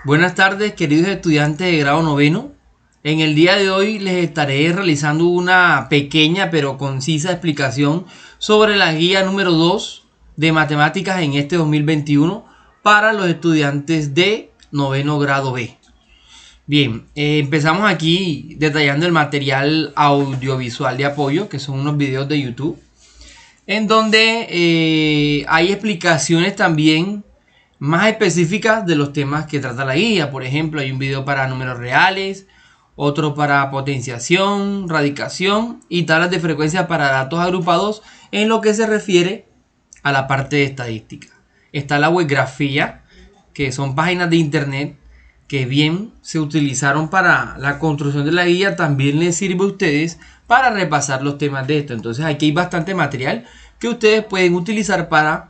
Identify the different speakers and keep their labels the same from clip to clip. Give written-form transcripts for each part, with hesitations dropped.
Speaker 1: Buenas tardes, queridos estudiantes de grado noveno. En el día de hoy les estaré realizando una pequeña pero concisa explicación sobre la guía número 2 de matemáticas en este 2021 para los estudiantes de noveno grado B. Bien, empezamos aquí detallando el material audiovisual de apoyo, que son unos videos de YouTube, en donde hay explicaciones también más específicas de los temas que trata la guía. Por ejemplo, hay un video para números reales, otro para potenciación, radicación y tablas de frecuencia para datos agrupados en lo que se refiere a la parte de estadística. Está la webgrafía, que son páginas de internet que bien se utilizaron para la construcción de la guía, también les sirve a ustedes para repasar los temas de esto. Entonces aquí hay bastante material que ustedes pueden utilizar para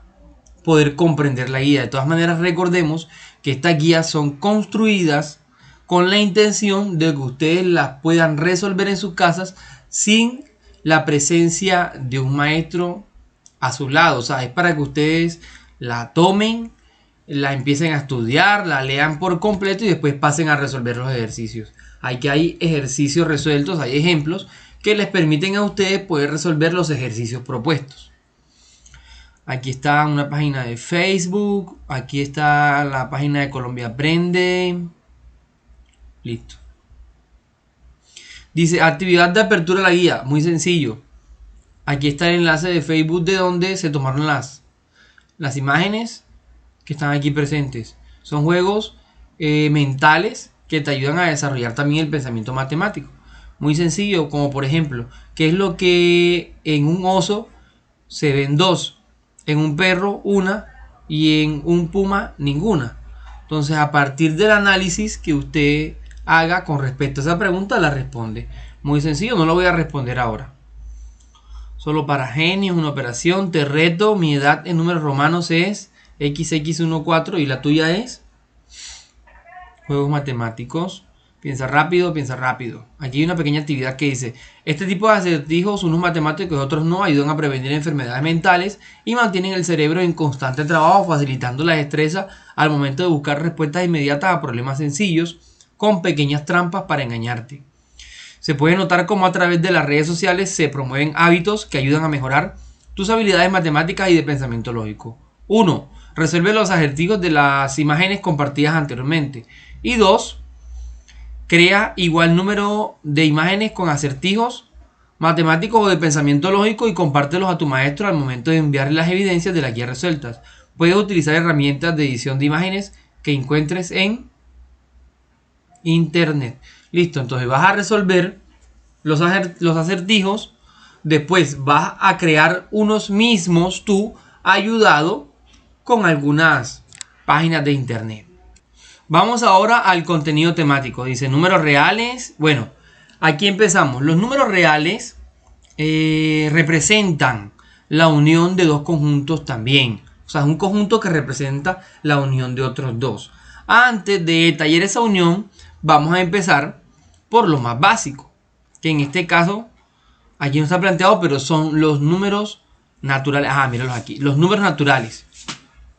Speaker 1: poder comprender la guía. De todas maneras, recordemos que estas guías son construidas con la intención de que ustedes las puedan resolver en sus casas sin la presencia de un maestro a su lado. O sea, es para que ustedes la tomen, la empiecen a estudiar, la lean por completo y después pasen a resolver los ejercicios. Aquí hay ejercicios resueltos, hay ejemplos que les permiten a ustedes poder resolver los ejercicios propuestos. Aquí está una página de Facebook. Aquí está la página de Colombia Aprende. Listo. Dice actividad de apertura de la guía. Muy sencillo. Aquí está el enlace de Facebook de donde se tomaron las imágenes que están aquí presentes. Son juegos mentales que te ayudan a desarrollar también el pensamiento matemático. Muy sencillo, como por ejemplo, ¿qué es lo que en un oso se ven dos? En un perro una y en un puma ninguna. Entonces, a partir del análisis que usted haga con respecto a esa pregunta, la responde. Muy sencillo, no lo voy a responder ahora. Solo para genios, una operación. Te reto, mi edad en números romanos es XX14 y la tuya es juegos matemáticos. Piensa rápido, piensa rápido. Aquí hay una pequeña actividad que dice: este tipo de acertijos, unos matemáticos y otros no, ayudan a prevenir enfermedades mentales y mantienen el cerebro en constante trabajo, facilitando la destreza al momento de buscar respuestas inmediatas a problemas sencillos, con pequeñas trampas para engañarte. Se puede notar cómo a través de las redes sociales se promueven hábitos que ayudan a mejorar tus habilidades matemáticas y de pensamiento lógico. 1. Resuelve los acertijos de las imágenes compartidas anteriormente. Y 2. Crea igual número de imágenes con acertijos matemáticos o de pensamiento lógico y compártelos a tu maestro al momento de enviarle las evidencias de las guías resueltas. Puedes utilizar herramientas de edición de imágenes que encuentres en internet. Listo, entonces vas a resolver los acertijos. Después vas a crear unos mismos tú, ayudado con algunas páginas de internet. Vamos ahora al contenido temático. Dice números reales. Bueno, aquí empezamos. Los números reales representan la unión de dos conjuntos también. O sea, es un conjunto que representa la unión de otros dos. Antes de detallar esa unión, vamos a empezar por lo más básico, que en este caso, aquí no está planteado, pero son los números naturales. Míralos aquí. Los números naturales.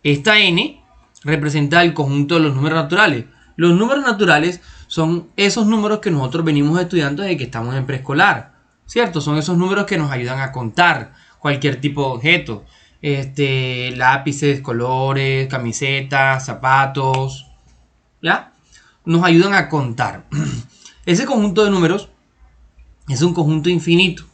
Speaker 1: Esta n representa el conjunto de los números naturales. Los números naturales son esos números que nosotros venimos estudiando desde que estamos en preescolar, ¿cierto? Son esos números que nos ayudan a contar cualquier tipo de objeto. Lápices, colores, camisetas, zapatos, ¿ya? Nos ayudan a contar. Ese conjunto de números es un conjunto infinito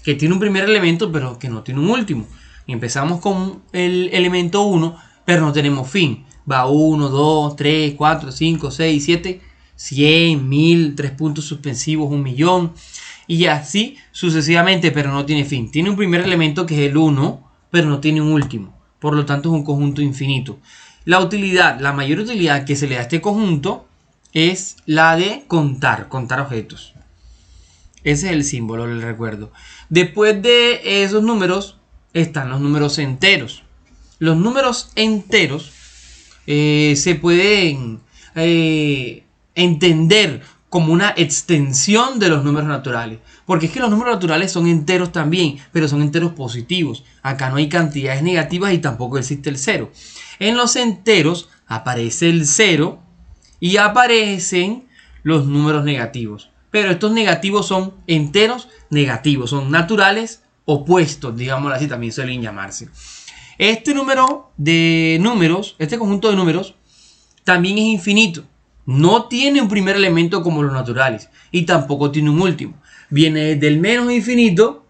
Speaker 1: que tiene un primer elemento pero que no tiene un último. Empezamos con el elemento 1, pero no tenemos fin. Va 1, 2, 3, 4, 5, 6, 7, 100, 1000, 3 puntos suspensivos, 1.000.000 y así sucesivamente, pero no tiene fin. Tiene un primer elemento que es el 1, pero no tiene un último. Por lo tanto es un conjunto infinito. La mayor utilidad que se le da a este conjunto es la de contar objetos. Ese es el símbolo, les recuerdo. Después de esos números están los números enteros. Los números enteros se pueden entender como una extensión de los números naturales. Porque es que los números naturales son enteros también, pero son enteros positivos. Acá no hay cantidades negativas y tampoco existe el cero. En los enteros aparece el cero y aparecen los números negativos. Pero estos negativos son enteros negativos, son naturales opuestos, digámoslo así, también suelen llamarse. Este número de números, este conjunto de números, también es infinito. No tiene un primer elemento como los naturales y tampoco tiene un último. Viene desde el menos infinito,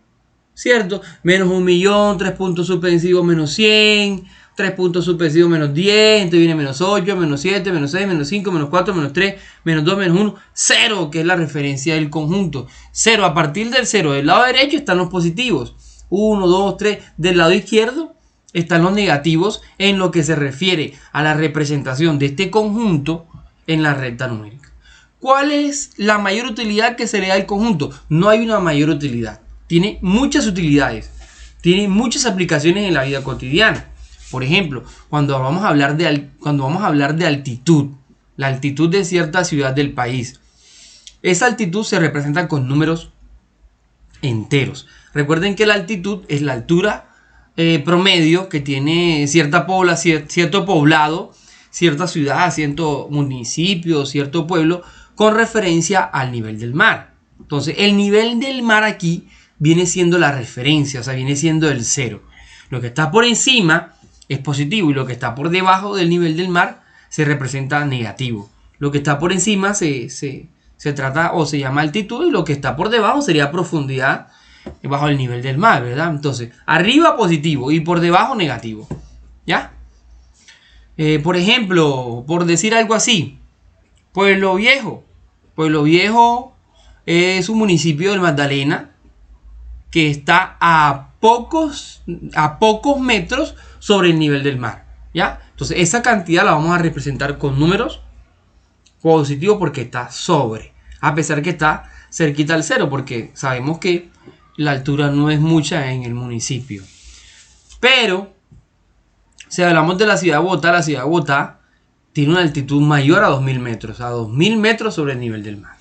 Speaker 1: ¿cierto? Menos 1.000.000, 3 puntos suspensivos menos 100, 3 puntos suspensivos menos 10, entonces viene menos 8, menos 7, menos 6, menos 5, menos 4, menos 3, menos 2, menos 1, 0, que es la referencia del conjunto. 0, a partir del 0 del lado derecho están los positivos. 1, 2, 3, del lado izquierdo están los negativos en lo que se refiere a la representación de este conjunto en la recta numérica. ¿Cuál es la mayor utilidad que se le da al conjunto? No hay una mayor utilidad. Tiene muchas utilidades. Tiene muchas aplicaciones en la vida cotidiana. Por ejemplo, cuando vamos a hablar de altitud, la altitud de cierta ciudad del país, esa altitud se representa con números enteros. Recuerden que la altitud es la altura promedio que tiene cierto poblado, cierta ciudad, cierto municipio, cierto pueblo, con referencia al nivel del mar. Entonces, el nivel del mar aquí viene siendo la referencia, o sea, viene siendo el 0. Lo que está por encima es positivo y lo que está por debajo del nivel del mar se representa negativo. Lo que está por encima se trata o se llama altitud y lo que está por debajo sería profundidad bajo el nivel del mar, ¿verdad? Entonces, arriba positivo y por debajo negativo, ¿ya? Por ejemplo, por decir algo así, Pueblo Viejo. Pueblo Viejo es un municipio del Magdalena que está a pocos metros sobre el nivel del mar, ¿ya? Entonces, esa cantidad la vamos a representar con números positivos porque está sobre, a pesar que está cerquita al 0, porque sabemos que la altura no es mucha en el municipio. Pero si hablamos de la ciudad de Bogotá tiene una altitud mayor a 2.000 metros, a 2.000 metros sobre el nivel del mar.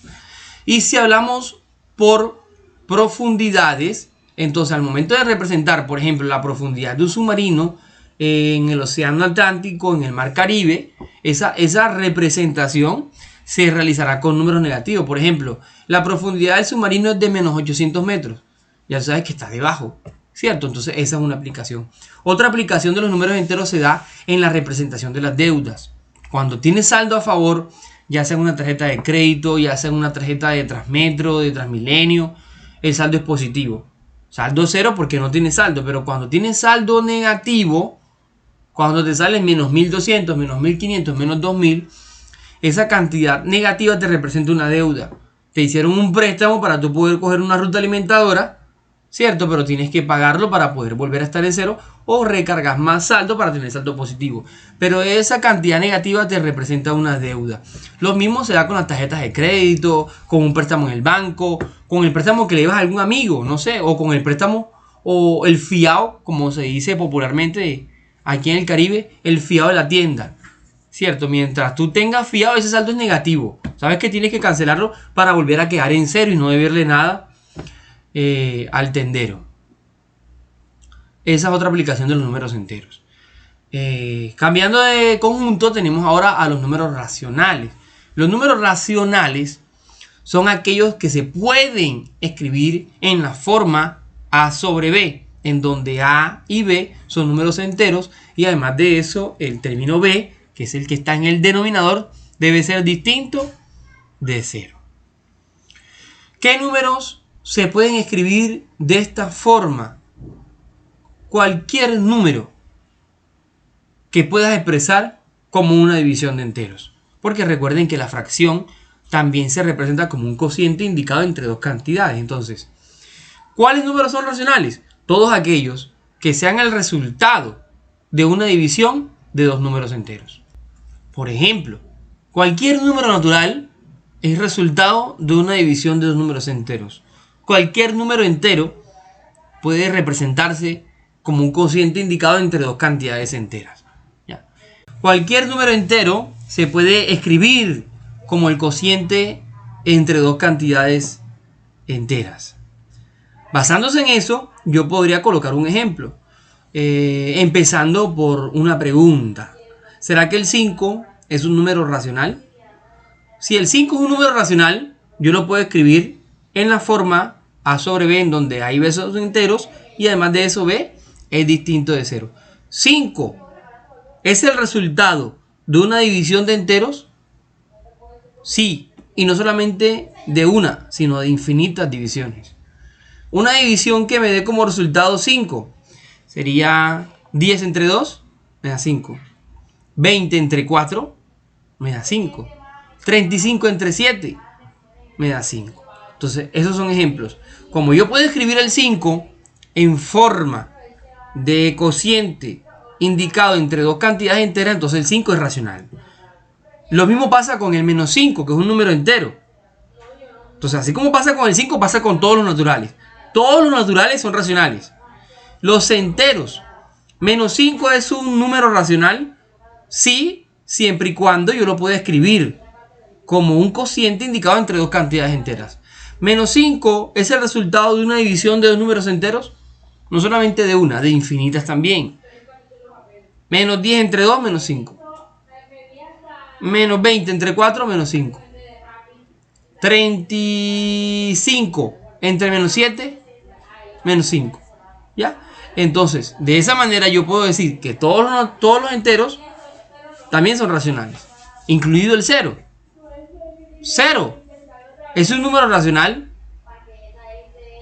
Speaker 1: Y si hablamos por profundidades, entonces al momento de representar, por ejemplo, la profundidad de un submarino en el océano Atlántico, en el mar Caribe, esa representación se realizará con números negativos. Por ejemplo, la profundidad del submarino es de menos 800 metros. Ya sabes que está debajo, ¿cierto? Entonces esa es una aplicación. Otra aplicación de los números enteros se da en la representación de las deudas. Cuando tienes saldo a favor, ya sea en una tarjeta de crédito, ya sea en una tarjeta de Transmetro, de Transmilenio, el saldo es positivo. Saldo 0 porque no tienes saldo, pero cuando tienes saldo negativo, cuando te sale menos 1.200, menos 1.500, menos 2.000, esa cantidad negativa te representa una deuda. Te hicieron un préstamo para tú poder coger una ruta alimentadora, ¿cierto? Pero tienes que pagarlo para poder volver a estar en 0 o recargas más saldo para tener saldo positivo. Pero esa cantidad negativa te representa una deuda. Lo mismo se da con las tarjetas de crédito, con un préstamo en el banco, con el préstamo que le llevas a algún amigo, no sé, o con el préstamo o el fiado, como se dice popularmente aquí en el Caribe, el fiado de la tienda, ¿cierto? Mientras tú tengas fiado, ese saldo es negativo. Sabes que tienes que cancelarlo para volver a quedar en 0 y no deberle nada al tendero. Esa es otra aplicación de los números enteros. Cambiando de conjunto, tenemos ahora a los números racionales. Los números racionales son aquellos que se pueden escribir en la forma A sobre B, en donde A y B son números enteros y además de eso el término B, que es el que está en el denominador, debe ser distinto de 0. ¿Qué números se pueden escribir de esta forma? Cualquier número que puedas expresar como una división de enteros. Porque recuerden que la fracción también se representa como un cociente indicado entre dos cantidades. Entonces, ¿cuáles números son racionales? Todos aquellos que sean el resultado de una división de dos números enteros. Por ejemplo, cualquier número natural es resultado de una división de dos números enteros. Cualquier número entero puede representarse como un cociente indicado entre dos cantidades enteras. ¿Ya? Cualquier número entero se puede escribir como el cociente entre dos cantidades enteras. Basándose en eso, yo podría colocar un ejemplo, empezando por una pregunta. ¿Será que el 5 es un número racional? si el 5 es un número racional, yo lo puedo escribir en la forma a sobre b, en donde a y b son enteros, y además de eso b es distinto de 0. 5 es el resultado de una división de enteros, sí, y no solamente de una, sino de infinitas divisiones. Una división que me dé como resultado 5 sería 10 entre 2, me da 5. 20 entre 4, me da 5. 35 entre 7, me da 5. Entonces, esos son ejemplos. Como yo puedo escribir el 5 en forma de cociente indicado entre dos cantidades enteras, entonces el 5 es racional. Lo mismo pasa con el menos 5, que es un número entero. Entonces, así como pasa con el 5, pasa con todos los naturales. Todos los naturales son racionales. Los enteros. Menos 5 es un número racional, sí, siempre y cuando yo lo pueda escribir como un cociente indicado entre dos cantidades enteras. Menos 5 es el resultado de una división de dos números enteros, no solamente de una, de infinitas también. Menos 10 entre 2, menos 5. Menos 20 entre 4, menos 5. 35 entre menos 7, menos 5. ¿Ya? Entonces, de esa manera yo puedo decir que todos los enteros también son racionales, incluido el 0. 0 es un número racional.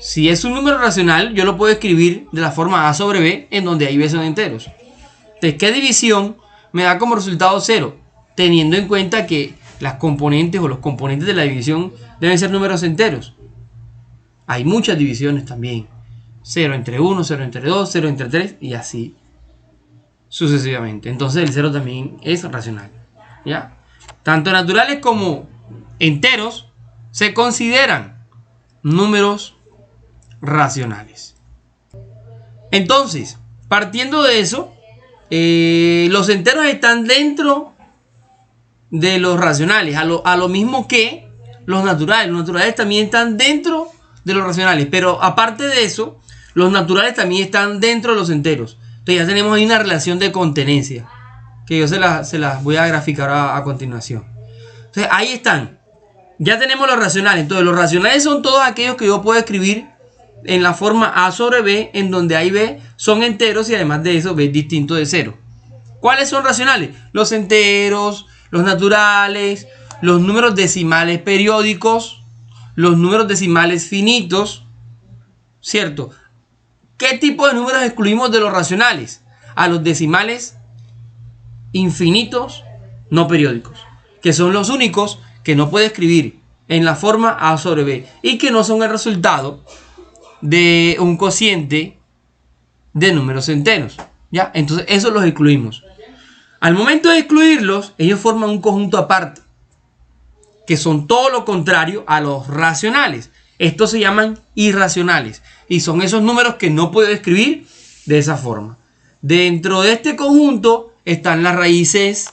Speaker 1: Si es un número racional, yo lo puedo escribir de la forma a sobre b, en donde a y b son enteros. Entonces, ¿qué división me da como resultado 0? Teniendo en cuenta que las componentes o los componentes de la división deben ser números enteros. Hay muchas divisiones también. 0 entre 1, 0 entre 2, 0 entre 3 y así sucesivamente. Entonces el 0 también es racional. ¿Ya? Tanto naturales como enteros se consideran números racionales. Entonces, partiendo de eso, los enteros están dentro de los racionales, a lo mismo que los naturales. Los naturales también están dentro de los racionales, pero aparte de eso, los naturales también están dentro de los enteros. Entonces ya tenemos ahí una relación de contenencia, que yo se las voy a graficar a continuación. Entonces ahí están. Ya tenemos los racionales. Entonces los racionales son todos aquellos que yo puedo escribir en la forma a sobre b, en donde a y b son enteros y además de eso b es distinto de 0. ¿Cuáles son racionales? Los enteros, los naturales, los números decimales periódicos, los números decimales finitos, ¿cierto? ¿Qué tipo de números excluimos de los racionales? A los decimales infinitos no periódicos, que son los únicos que no puede escribir en la forma a sobre b y que no son el resultado de un cociente de números enteros. ¿Ya? Entonces esos los excluimos. Al momento de excluirlos, ellos forman un conjunto aparte, que son todo lo contrario a los racionales. Estos se llaman irracionales y son esos números que no puedo escribir de esa forma. Dentro de este conjunto están las raíces,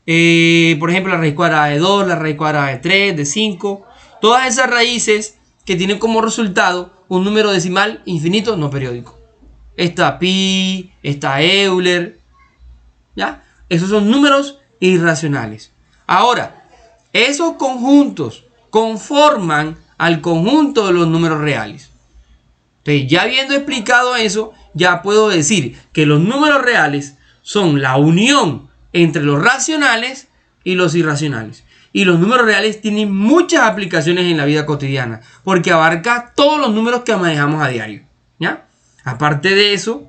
Speaker 1: por ejemplo, la raíz cuadrada de 2, la raíz cuadrada de 3, de 5. Todas esas raíces que tienen como resultado un número decimal infinito no periódico. Está pi, está Euler, ¿ya? Esos son números irracionales. Ahora, esos conjuntos conforman al conjunto de los números reales. Entonces, ya habiendo explicado eso, ya puedo decir que los números reales son la unión entre los racionales y los irracionales. Y los números reales tienen muchas aplicaciones en la vida cotidiana, porque abarca todos los números que manejamos a diario, ¿ya? Aparte de eso,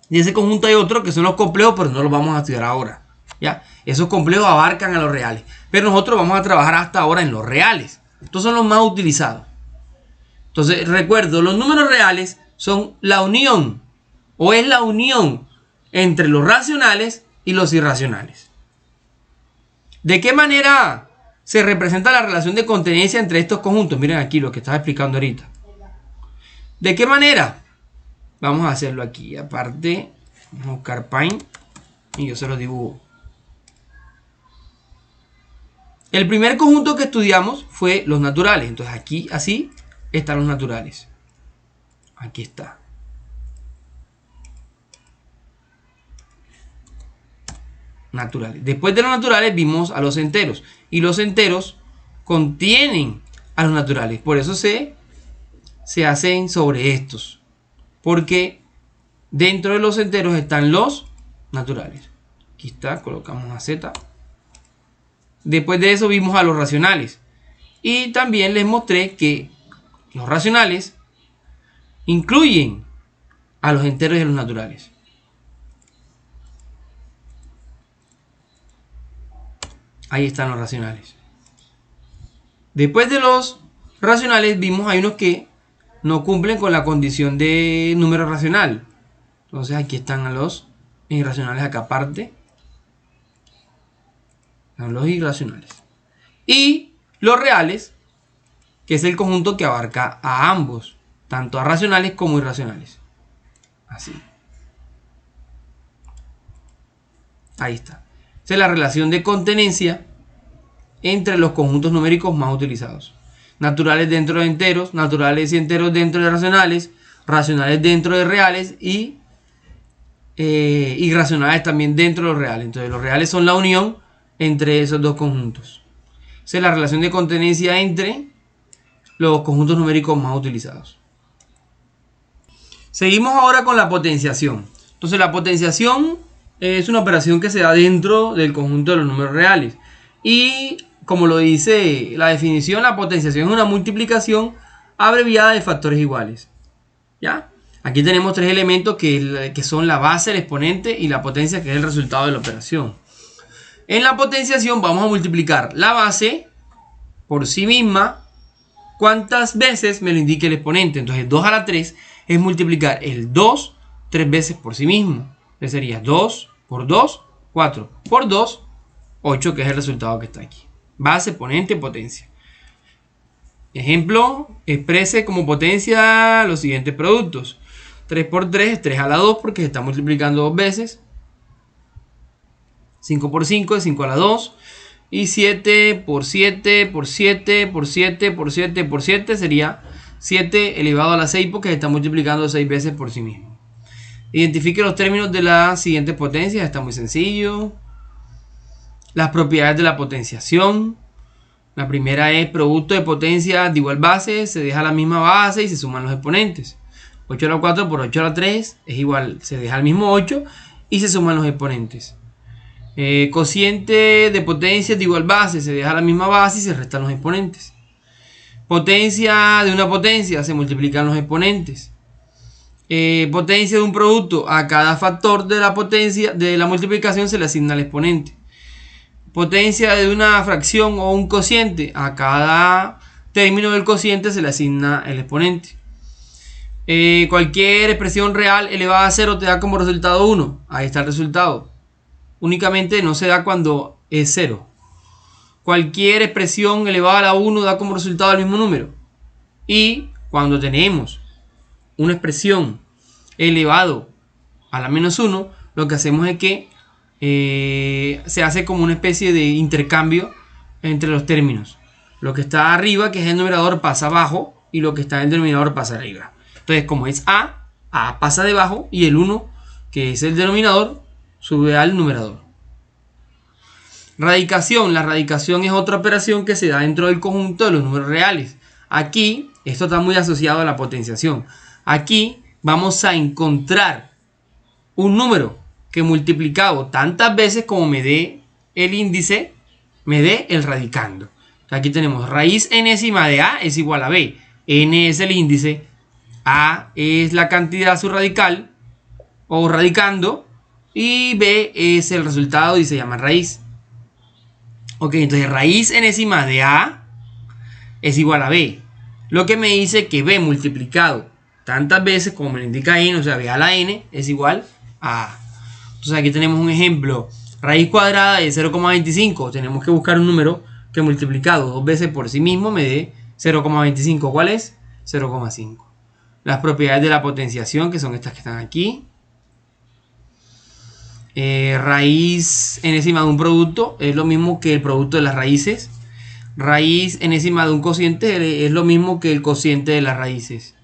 Speaker 1: de ese conjunto hay otros que son los complejos, pero no los vamos a estudiar ahora, ¿ya? Esos complejos abarcan a los reales, pero nosotros vamos a trabajar hasta ahora en los reales. Estos son los más utilizados. Entonces, recuerdo, los números reales son la unión, o es la unión entre los racionales y los irracionales. ¿De qué manera se representa la relación de contenencia entre estos conjuntos? Miren aquí lo que estaba explicando ahorita. ¿De qué manera? Vamos a hacerlo aquí. Aparte, vamos a buscar Paint y yo se lo dibujo. El primer conjunto que estudiamos fue los naturales. Entonces aquí, así, están los naturales. Aquí está. Naturales. Después de los naturales vimos a los enteros. y los enteros contienen a los naturales. Por eso se hacen sobre estos. Porque dentro de los enteros están los naturales. Aquí está, colocamos una Z. Después de eso vimos a los racionales. Y también les mostré que los racionales incluyen a los enteros y a los naturales. Ahí están los racionales. Después de los racionales vimos hay unos que no cumplen con la condición de número racional. Entonces aquí están los irracionales acá aparte. Están los irracionales. Y los reales, que es el conjunto que abarca a ambos, tanto a racionales como irracionales. Así. Ahí está. Esa es la relación de contenencia entre los conjuntos numéricos más utilizados. Naturales dentro de enteros, naturales y enteros dentro de racionales, racionales dentro de reales y irracionales también dentro de los reales. Entonces los reales son la unión entre esos dos conjuntos. Esa es la relación de contenencia entre los conjuntos numéricos más utilizados. Seguimos ahora con la potenciación. Entonces la potenciación es una operación que se da dentro del conjunto de los números reales. Y como lo dice la definición, la potenciación es una multiplicación abreviada de factores iguales. ¿Ya? Aquí tenemos tres elementos que son la base, el exponente y la potencia, que es el resultado de la operación. En la potenciación vamos a multiplicar la base por sí misma cuántas veces me lo indique el exponente. Entonces 2 a la 3 es multiplicar el 2 3 veces por sí mismo. Entonces sería 2 por 2, 4 por 2, 8, que es el resultado que está aquí. Base, exponente, potencia. Ejemplo, exprese como potencia los siguientes productos. 3 por 3 es 3 a la 2 porque se está multiplicando dos veces. 5 por 5 es 5 a la 2. Y 7 por 7 por 7 por 7 por 7 por 7 sería 7 elevado a la 6 porque se está multiplicando 6 veces por sí mismo. Identifique los términos de las siguientes potencias. Está muy sencillo. Las propiedades de la potenciación. La primera es producto de potencias de igual base. Se deja la misma base y se suman los exponentes. 8 a la 4 por 8 a la 3 es igual. Se deja el mismo 8 y se suman los exponentes. Cociente de potencias de igual base. Se deja la misma base y se restan los exponentes. Potencia de una potencia. Se multiplican los exponentes. Potencia de un producto. A cada factor de la potencia de la multiplicación se le asigna el exponente. Potencia de una fracción o un cociente. A cada término del cociente se le asigna el exponente. Cualquier expresión real elevada a 0 te da como resultado 1. Ahí está el resultado. Únicamente no se da cuando es 0. Cualquier expresión elevada a la 1 da como resultado el mismo número. Y cuando tenemos una expresión elevado a la menos 1, lo que hacemos es que se hace como una especie de intercambio entre los términos. Lo que está arriba, que es el numerador, pasa abajo, y lo que está en el denominador pasa arriba. Entonces, como es A pasa debajo, y el 1, que es el denominador, sube al numerador. Radicación. La radicación es otra operación que se da dentro del conjunto de los números reales. Aquí, esto está muy asociado a la potenciación. Aquí vamos a encontrar un número que multiplicado tantas veces como me dé el índice, me dé el radicando. Aquí tenemos raíz enésima de A es igual a B. N es el índice, A es la cantidad subradical o radicando y B es el resultado y se llama raíz. Ok, entonces raíz enésima de A es igual a B. Lo que me dice que B multiplicado tantas veces como me lo indica N, o sea, B a la N es igual a A. Entonces aquí tenemos un ejemplo. Raíz cuadrada de 0,25. Tenemos que buscar un número que multiplicado dos veces por sí mismo me dé 0,25. ¿Cuál es? 0,5. Las propiedades de la potenciación, que son estas que están aquí. Raíz enésima de un producto es lo mismo que el producto de las raíces. Raíz enésima de un cociente es lo mismo que el cociente de las raíces.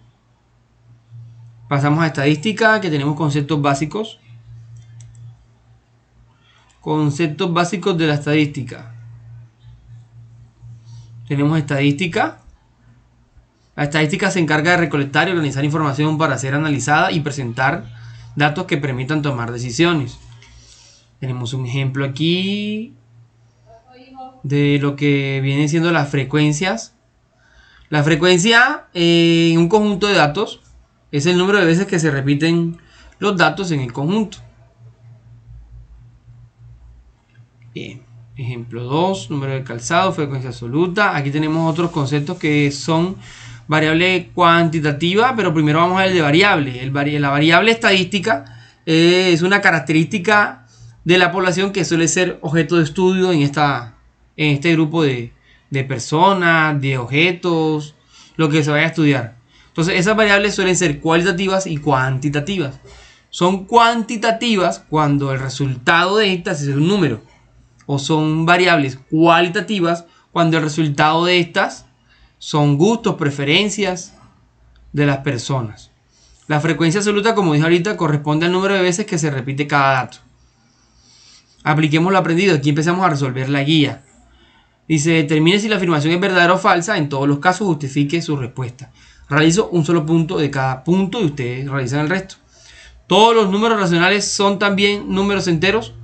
Speaker 1: Pasamos a estadística, que tenemos conceptos básicos. Conceptos básicos de la estadística. Tenemos estadística. La estadística se encarga de recolectar y organizar información para ser analizada y presentar datos que permitan tomar decisiones. Tenemos un ejemplo aquí de lo que vienen siendo las frecuencias. La frecuencia en un conjunto de datos es el número de veces que se repiten los datos en el conjunto. Bien, ejemplo 2, número de calzado, frecuencia absoluta. Aquí tenemos otros conceptos que son variable cuantitativa, pero primero vamos a ver el de variable. La variable estadística es una característica de la población que suele ser objeto de estudio en este grupo de personas, de objetos, lo que se vaya a estudiar. Entonces esas variables suelen ser cualitativas y cuantitativas. Son cuantitativas cuando el resultado de estas es un número, o son variables cualitativas cuando el resultado de estas son gustos, preferencias de las personas. La frecuencia absoluta, como dije ahorita, corresponde al número de veces que se repite cada dato. Apliquemos lo aprendido. Aquí empezamos a resolver la guía. Dice, determine si la afirmación es verdadera o falsa. En todos los casos justifique su respuesta. Realizo un solo punto de cada punto y ustedes realizan el resto. ¿Todos los números racionales son también números enteros?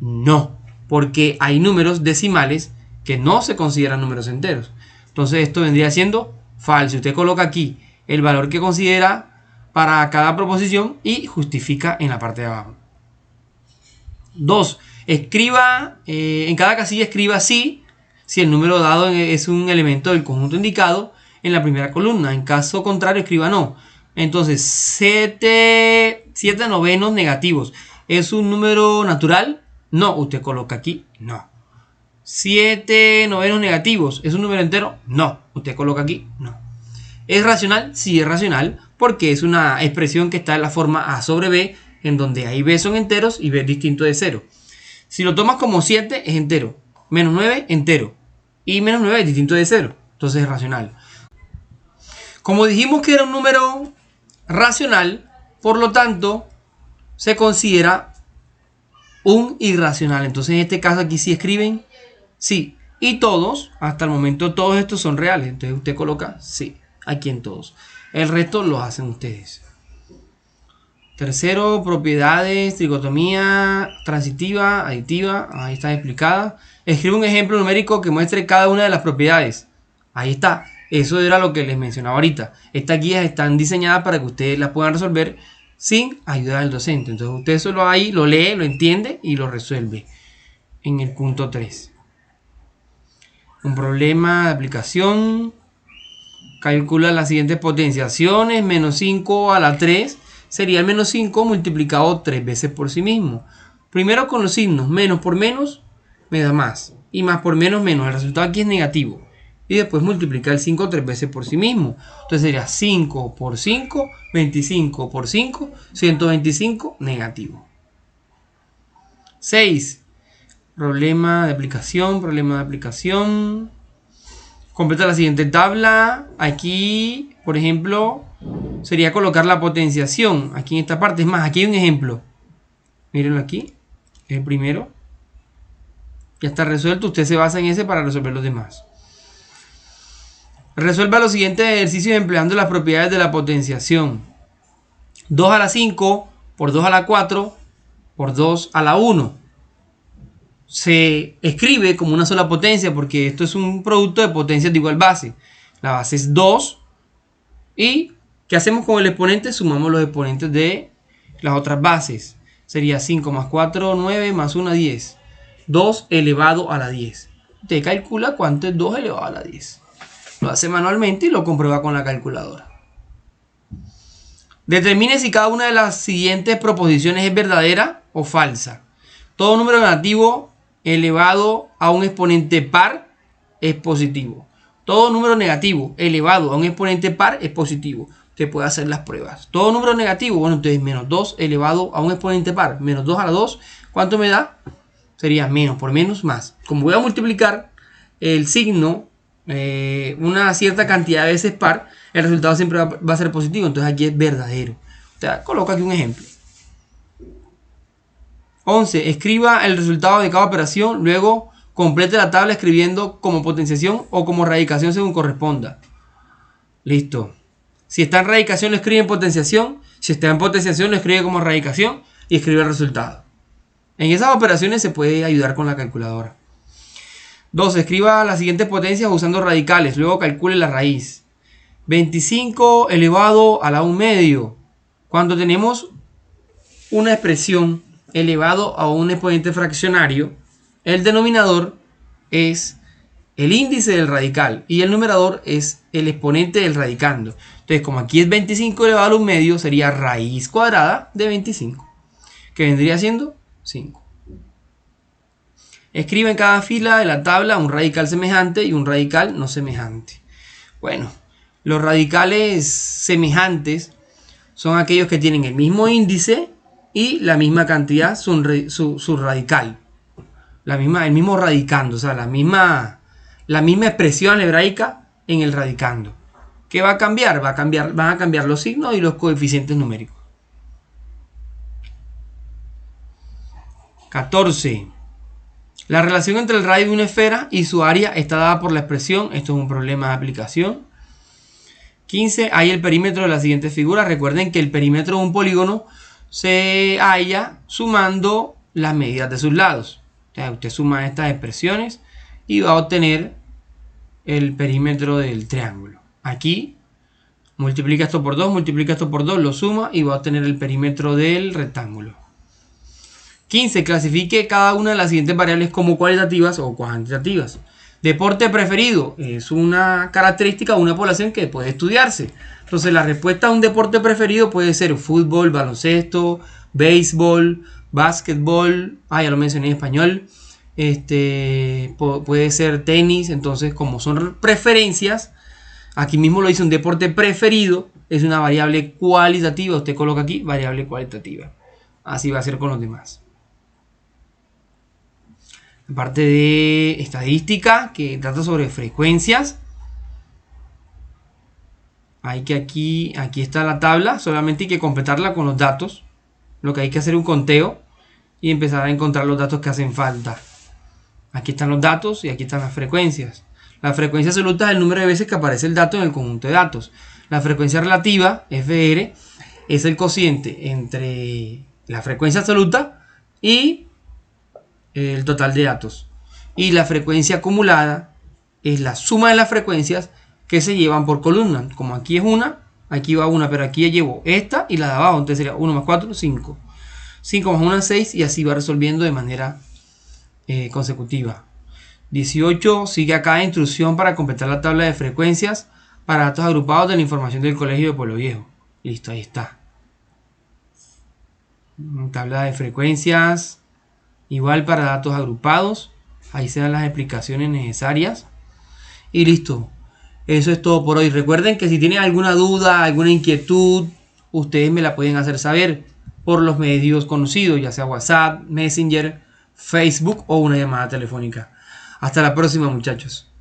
Speaker 1: No, porque hay números decimales que no se consideran números enteros. Entonces esto vendría siendo falso. Usted coloca aquí el valor que considera para cada proposición y justifica en la parte de abajo. 2. Escriba, en cada casilla escriba sí, si el número dado es un elemento del conjunto indicado en la primera columna. En caso contrario, escriba no. Entonces, 7 novenos negativos. ¿Es un número natural? No. Usted coloca aquí no. 7 novenos negativos. ¿Es un número entero? No. Usted coloca aquí no. ¿Es racional? Sí, es racional, porque es una expresión que está en la forma A sobre B, en donde ahí B son enteros y B es distinto de 0. Si lo tomas como 7 es entero, menos 9 entero, y menos 9 es distinto de 0, entonces es racional. Como dijimos que era un número racional, por lo tanto se considera un irracional. Entonces en este caso aquí sí escriben sí, y todos, hasta el momento todos estos son reales, entonces usted coloca sí, aquí en todos. El resto lo hacen ustedes. Tercero, propiedades, tricotomía, transitiva, aditiva, ahí está explicada. Escribe un ejemplo numérico que muestre cada una de las propiedades. Ahí está, eso era lo que les mencionaba ahorita. Estas guías están diseñadas para que ustedes las puedan resolver sin ayuda del docente. Entonces usted solo ahí lo lee, lo entiende y lo resuelve. En el punto 3. Un problema de aplicación. Calcula las siguientes potenciaciones. Menos 5 a la 3 sería el menos 5 multiplicado 3 veces por sí mismo. Primero con los signos. Menos por menos me da más. Y más por menos menos. El resultado aquí es negativo. Y después multiplicar el 5 3 veces por sí mismo. Entonces sería 5 por 5, 25 por 5, 125 negativo. 6. Problema de aplicación. Completa la siguiente tabla. Aquí, por ejemplo, sería colocar la potenciación. Aquí en esta parte. Es más, aquí hay un ejemplo. Mírenlo aquí. El primero. Ya está resuelto. Usted se basa en ese para resolver los demás. Resuelva los siguientes ejercicios empleando las propiedades de la potenciación. 2 a la 5 por 2 a la 4 por 2 a la 1. Se escribe como una sola potencia porque esto es un producto de potencias de igual base. La base es 2 y ¿qué hacemos con el exponente? Sumamos los exponentes de las otras bases. Sería 5 más 4, 9 más 1, 10. 2 elevado a la 10. Usted calcula cuánto es 2 elevado a la 10. Lo hace manualmente y lo comprueba con la calculadora. Determine si cada una de las siguientes proposiciones es verdadera o falsa. Todo número negativo elevado a un exponente par es positivo. Todo número negativo elevado a un exponente par es positivo. Usted puede hacer las pruebas. Todo número negativo, bueno, entonces menos 2 elevado a un exponente par. Menos 2 a la 2, ¿cuánto me da? Sería menos por menos más. Como voy a multiplicar el signo una cierta cantidad de veces par, el resultado siempre va a ser positivo. Entonces aquí es verdadero. Usted coloca aquí un ejemplo. 11. Escriba el resultado de cada operación, luego Complete la tabla escribiendo como potenciación o como radicación según corresponda. Listo. Si está en radicación lo escribe en potenciación. Si está en potenciación lo escribe como radicación y escribe el resultado. En esas operaciones se puede ayudar con la calculadora. 2. Escriba las siguientes potencias usando radicales. Luego calcule la raíz. 25 elevado a la 1 medio. Cuando tenemos una expresión elevado a un exponente fraccionario, el denominador es el índice del radical y el numerador es el exponente del radicando. Entonces, como aquí es 25 elevado a la 1 medio, sería raíz cuadrada de 25, que vendría siendo 5. Escribe en cada fila de la tabla un radical semejante y un radical no semejante. Bueno, los radicales semejantes son aquellos que tienen el mismo índice y la misma cantidad su radical. El mismo radicando, o sea, la misma expresión algebraica en el radicando. ¿Qué va a cambiar? Van a cambiar los signos y los coeficientes numéricos. 14. La relación entre el radio de una esfera y su área está dada por la expresión. Esto es un problema de aplicación. 15. Hay el perímetro de la siguiente figura. Recuerden que el perímetro de un polígono se halla sumando las medidas de sus lados. O sea, usted suma estas expresiones y va a obtener el perímetro del triángulo. Aquí multiplica esto por 2, multiplica esto por 2, lo suma y va a obtener el perímetro del rectángulo. 15. Clasifique cada una de las siguientes variables como cualitativas o cuantitativas. Deporte preferido es una característica de una población que puede estudiarse. Entonces la respuesta a un deporte preferido puede ser fútbol, baloncesto, béisbol, básquetbol, ya lo mencioné en español, puede ser tenis. Entonces, como son preferencias, aquí mismo lo dice un deporte preferido, es una variable cualitativa. Usted coloca aquí variable cualitativa. Así va a ser con los demás. La parte de estadística que trata sobre frecuencias. Aquí está la tabla, solamente hay que completarla con los datos. Lo que hay que hacer es un conteo y empezar a encontrar los datos que hacen falta. Aquí están los datos y aquí están las frecuencias. La frecuencia absoluta es el número de veces que aparece el dato en el conjunto de datos. La frecuencia relativa, FR, es el cociente entre la frecuencia absoluta y el total de datos. Y la frecuencia acumulada es la suma de las frecuencias que se llevan por columna. Como aquí es una, aquí va una, pero aquí ya llevo esta y la de abajo. Entonces sería 1 más 4, 5. 5 más 1, 6 y así va resolviendo de manera consecutiva. 18. Sigue acá instrucción para completar la tabla de frecuencias para datos agrupados de la información del Colegio de Pueblo Viejo. Listo, ahí está. Tabla de frecuencias igual para datos agrupados. Ahí se dan las explicaciones necesarias. Y listo. Eso es todo por hoy. Recuerden que si tienen alguna duda, alguna inquietud, ustedes me la pueden hacer saber por los medios conocidos, ya sea WhatsApp, Messenger, Facebook o una llamada telefónica. Hasta la próxima, muchachos.